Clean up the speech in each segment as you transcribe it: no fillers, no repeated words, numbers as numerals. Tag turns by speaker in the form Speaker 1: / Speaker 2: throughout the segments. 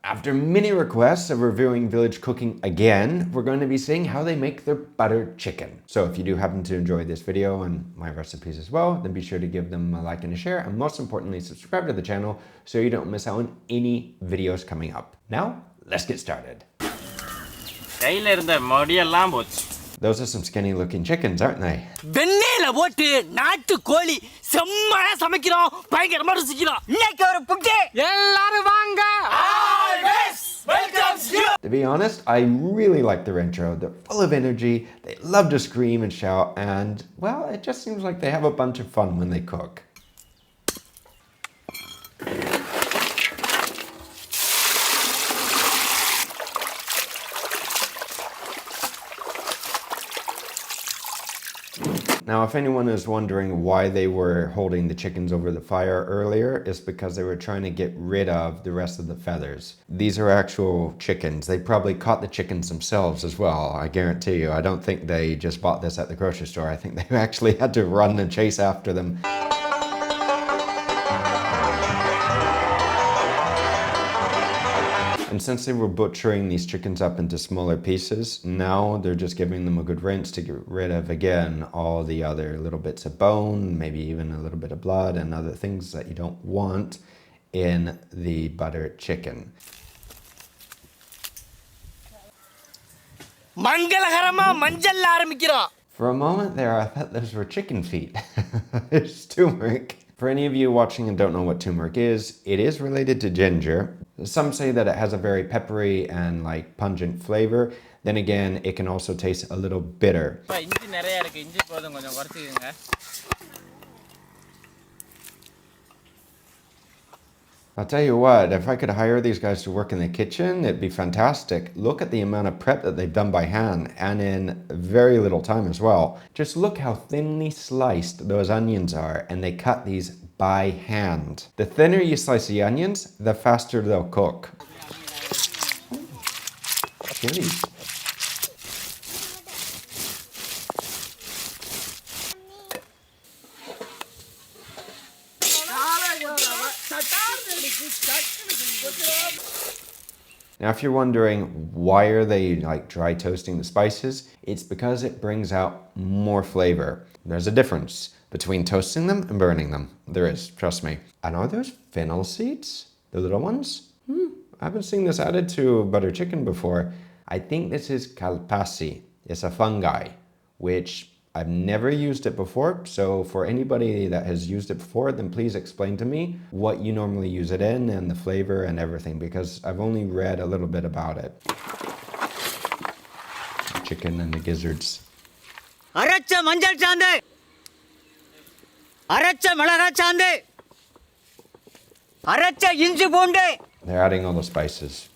Speaker 1: After many requests of reviewing village cooking again, we're going to be seeing how they make their butter chicken. So if you do happen to enjoy this video and my recipes as well, then be sure to give them a like and a share, and most importantly, subscribe to the channel so you don't miss out on any videos coming up. Now, let's get started. Those are some skinny looking chickens, aren't they? To be honest, I really like their intro. They're full of energy, they love to scream and shout, and well, it just seems like they have a bunch of fun when they cook. Now, if anyone is wondering why they were holding the chickens over the fire earlier, it's because they were trying to get rid of the rest of the feathers. These are actual chickens. They probably caught the chickens themselves as well, I guarantee you. I don't think they just bought this at the grocery store. I think they actually had to run and chase after them. And since they were butchering these chickens up into smaller pieces, now they're just giving them a good rinse to get rid of, again, all the other little bits of bone, maybe even a little bit of blood and other things that you don't want in the butter chicken. For a moment there, I thought those were chicken feet. It's turmeric. For any of you watching and don't know what turmeric is, it is related to ginger. Some say that it has a very peppery and like pungent flavor. Then again, it can also taste a little bitter. I'll tell you what, if I could hire these guys to work in the kitchen, it'd be fantastic. Look at the amount of prep that they've done by hand, and in very little time as well. Just look how thinly sliced those onions are, and they cut these by hand. The thinner you slice the onions, the faster they'll cook. Chilies. Now, if you're wondering why are they like dry toasting the spices, it's because it brings out more flavor. There's a difference between toasting them and burning them. There is, trust me. And are those fennel seeds? The little ones? I haven't seen this added to butter chicken before. I think this is kalpasi. It's a fungi, which I've never used it before, so for anybody that has used it before, then please explain to me what you normally use it in and the flavor and everything, because I've only read a little bit about it. Chicken and the gizzards.
Speaker 2: Aracha manjal chande. Aracha malaga chande. Aracha inji bonde.
Speaker 1: They're adding all the spices.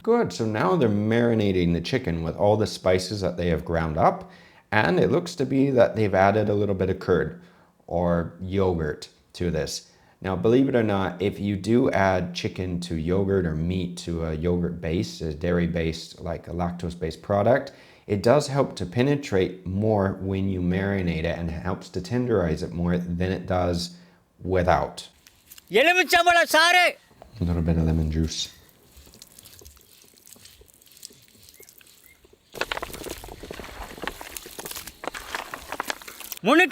Speaker 1: Good, so now they're marinating the chicken with all the spices that they have ground up, and it looks to be that they've added a little bit of curd or yogurt to this. Now, believe it or not, if you do add chicken to yogurt or meat to a yogurt base, a dairy-based, like a lactose-based product, it does help to penetrate more when you marinate it and helps to tenderize it more than it does without. A little bit of lemon juice. When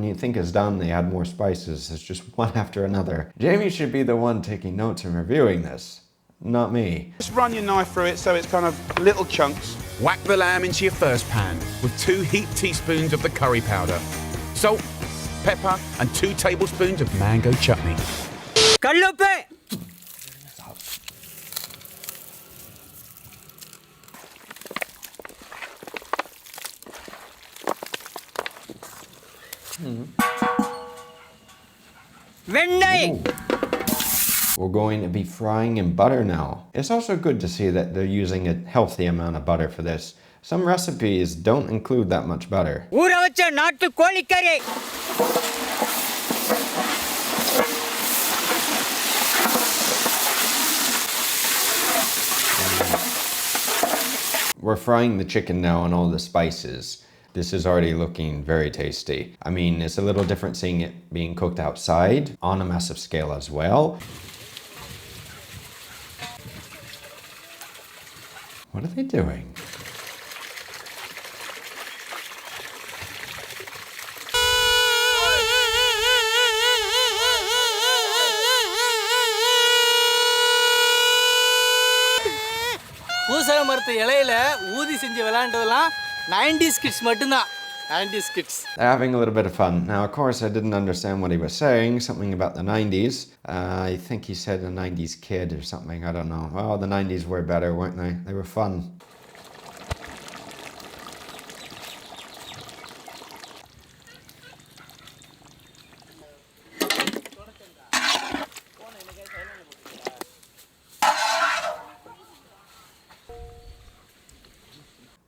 Speaker 1: you think it's done, they add more spices. It's just one after another. Jamie should be the one taking notes and reviewing this, not me.
Speaker 3: Just run your knife through it so it's kind of little chunks. Whack the lamb into your first pan with 2 heaped teaspoons of the curry powder, salt, pepper, and 2 tablespoons of mango chutney.
Speaker 1: We're going to be frying in butter now. It's also good to see that they're using a healthy amount of butter for this. Some recipes don't include that much butter. We're frying the chicken now on all the spices. This is already looking very tasty. I mean, it's a little different seeing it being cooked outside on a massive scale as well. What are they doing?
Speaker 4: பூசல மரத்து இலையில ஊதி செஞ்சு விளையாண்டதெல்லாம் 90s kids மட்டும்தான். 90s kids.
Speaker 1: They're having a little bit of fun. Now, of course, I didn't understand what he was saying, something about the 90s. I think he said a 90s kid or something, I don't know. Well, the 90s were better, weren't they? They were fun.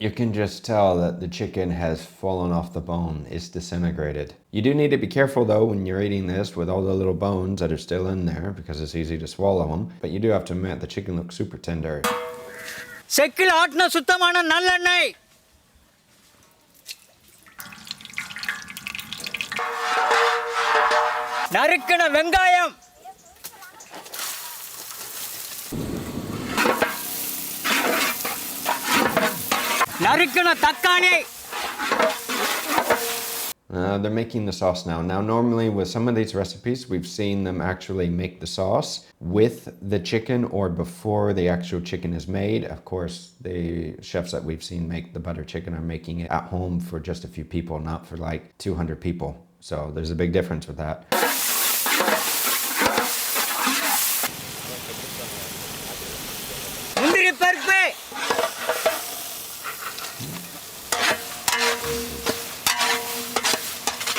Speaker 1: You can just tell that the chicken has fallen off the bone. It's disintegrated. You do need to be careful though when you're eating this with all the little bones that are still in there because it's easy to swallow them. But you do have to admit the chicken looks super tender.
Speaker 2: செக்கில் ஆட்டின சுத்தமான நல்லெண்ணெய். நறுக்கின வெங்காயம். நறுக்கின தக்காளி.
Speaker 1: They're making the sauce now. Now, normally with some of these recipes, we've seen them actually make the sauce with the chicken or before the actual chicken is made. Of course, the chefs that we've seen make the butter chicken are making it at home for just a few people, not for like 200 people. So there's a big difference with that.
Speaker 2: முந்திரி பருப்பு.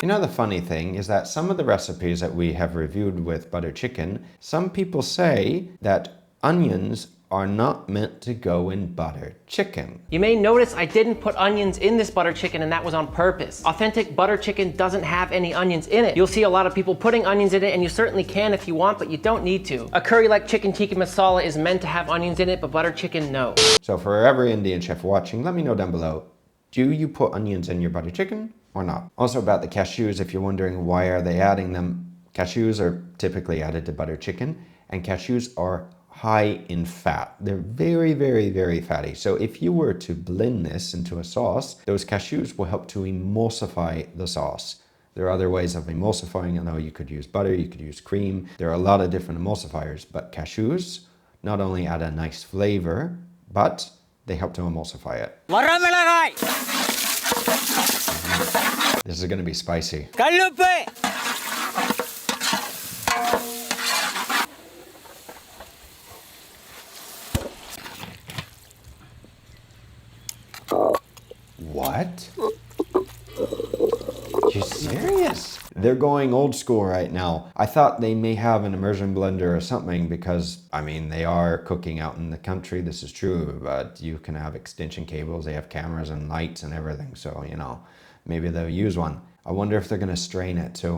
Speaker 1: You know, the funny thing is that some of the recipes that we have reviewed with butter chicken, some people say that onions are not meant to go in butter chicken.
Speaker 5: You may notice I didn't put onions in this butter chicken, and that was on purpose. Authentic butter chicken doesn't have any onions in it. You'll see a lot of people putting onions in it, and you certainly can if you want, but you don't need to. A curry like chicken tikka masala is meant to have onions in it, but butter chicken, no.
Speaker 1: So for every Indian chef watching, let me know down below, do you put onions in your butter chicken or not? Also about the cashews, if you're wondering why are they adding them, cashews are typically added to butter chicken, and cashews are high in fat. They're very, very, very fatty. So if you were to blend this into a sauce, those cashews will help to emulsify the sauce. There are other ways of emulsifying. You know, you could use butter, you could use cream. There are a lot of different emulsifiers, but cashews not only add a nice flavor, but they help to emulsify it.
Speaker 2: வரமிளகாய்.
Speaker 1: This is going to be spicy.
Speaker 2: கல்லுப்பு.
Speaker 1: What? You serious? They're going old school right now. I thought they may have an immersion blender or something because, I mean, they are cooking out in the country. This is true, but you can have extension cables. They have cameras and lights and everything. So, you know, maybe they'll use one. I wonder if they're going to strain it too.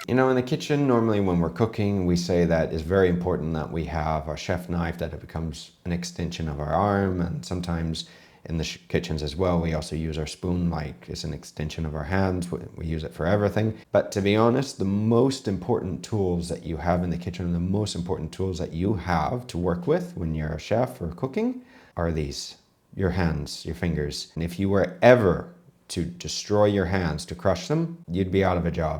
Speaker 1: You know, in the kitchen, normally when we're cooking, we say that it's very important that we have our chef knife, that it becomes an extension of our arm. And sometimes in the kitchens as well, we also use our spoon like it's an extension of our hands. We use it for everything. But to be honest, the most important tools that you have in the kitchen, the most important tools that you have to work with when you're a chef or cooking are these, your hands, your fingers. And if you were ever to destroy your hands, to crush them, you'd be out of a job.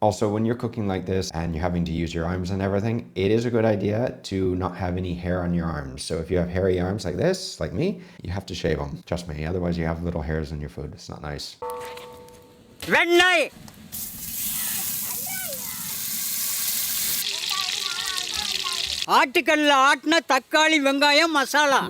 Speaker 1: Also, when you're cooking like this and you're having to use your arms and everything, it is a good idea to not have any hair on your arms. So if you have hairy arms like this, like me, you have to shave them. Trust me, otherwise you have little hairs in your food. It's not nice.
Speaker 2: வெண்ணெய். ஆட்டுக்கல்ல ஆட்டின தக்காளி வெங்காயம் masala.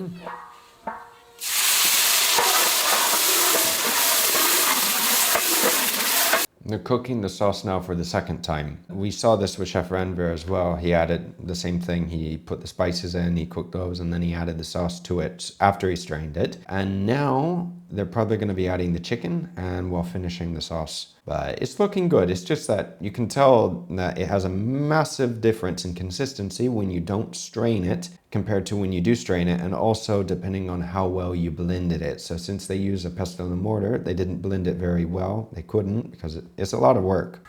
Speaker 1: They're cooking the sauce now for the second time. We saw this with Chef Ranver as well. He added the same thing. He put the spices in, he cooked those, and then he added the sauce to it after he strained it. And now they're probably going to be adding the chicken and while finishing the sauce. But it's looking good. It's just that you can tell that it has a massive difference in consistency when you don't strain it compared to when you do strain it, and also depending on how well you blended it. So since they use a pestle and mortar, they didn't blend it very well. They couldn't because it's a lot of work.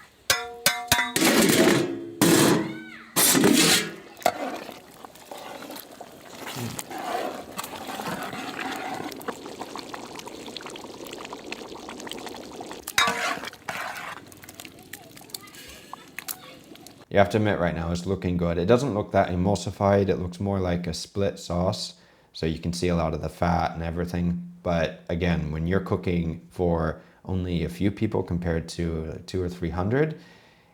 Speaker 1: You have to admit right now it's looking good. It doesn't look that emulsified. It looks more like a split sauce. So you can see a lot of the fat and everything. But again, when you're cooking for only a few people compared to 200 or 300,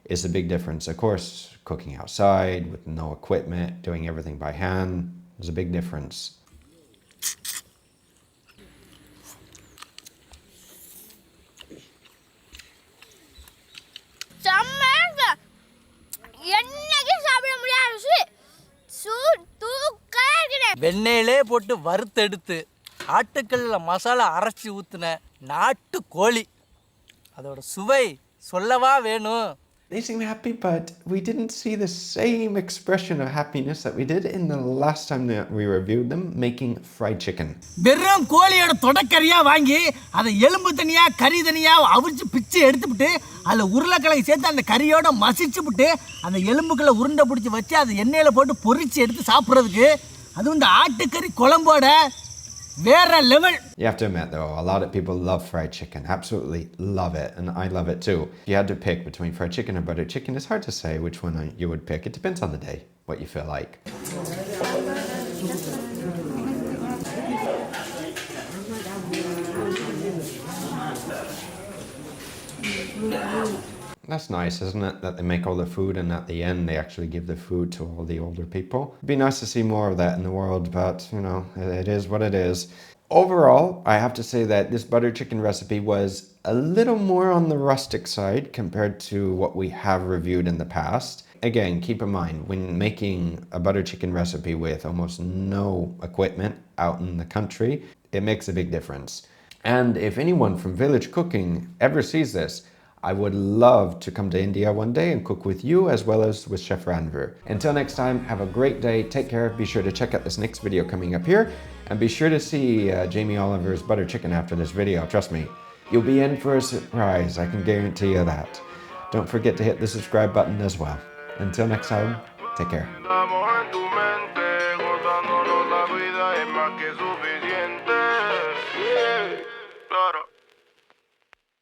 Speaker 1: it's a big difference. Of course, cooking outside with no equipment, doing everything by hand, there's a big difference.
Speaker 4: வெண்ணெயிலே போட்டு வறுத்தெடுத்து ஆட்டுக்கல்ல மசாலா அரைச்சி ஊத்துன நாட்டு கோழி அதோட சுவை சொல்லவா வேணும்.
Speaker 1: They seem happy, but we didn't see the same expression of happiness that we did in the last time that we reviewed them making fried chicken.
Speaker 4: வெறும் கோழியோட தொடக்கறியா வாங்கி அதை எலும்பு தனியா கறி தனியா அவிச்சு பிச்சு எடுத்துவிட்டு அதில் உருளைக்கிழங்கு சேர்த்து அந்த கறியோட மசிச்சு விட்டு அந்த எலும்புக்குள்ள உருண்டை பிடிச்சி வச்சு அதை எண்ணெயில் போட்டு பொரிச்சு எடுத்து சாப்பிட்றதுக்கு அதுவும் இந்த ஆட்டுக்கறி குழம்போட வேற level.
Speaker 1: You have to admit though, a lot of people love fried chicken, absolutely love it, and I love it too. If you had to pick between fried chicken or butter chicken, it's hard to say which one you would pick. It depends on the day, what you feel like. That's nice, isn't it? That they make all the food and at the end they actually give the food to all the older people. It'd be nice to see more of that in the world, but you know, it is what it is. Overall, I have to say that this butter chicken recipe was a little more on the rustic side compared to what we have reviewed in the past. Again, keep in mind, when making a butter chicken recipe with almost no equipment out in the country, it makes a big difference. And if anyone from Village Cooking ever sees this, I would love to come to India one day and cook with you as well as with Chef Ranver. Until next time, have a great day, take care, be sure to check out this next video coming up here, and be sure to see Jamie Oliver's butter chicken after this video, trust me. You'll be in for a surprise, I can guarantee you that. Don't forget to hit the subscribe button as well. Until next time, take care.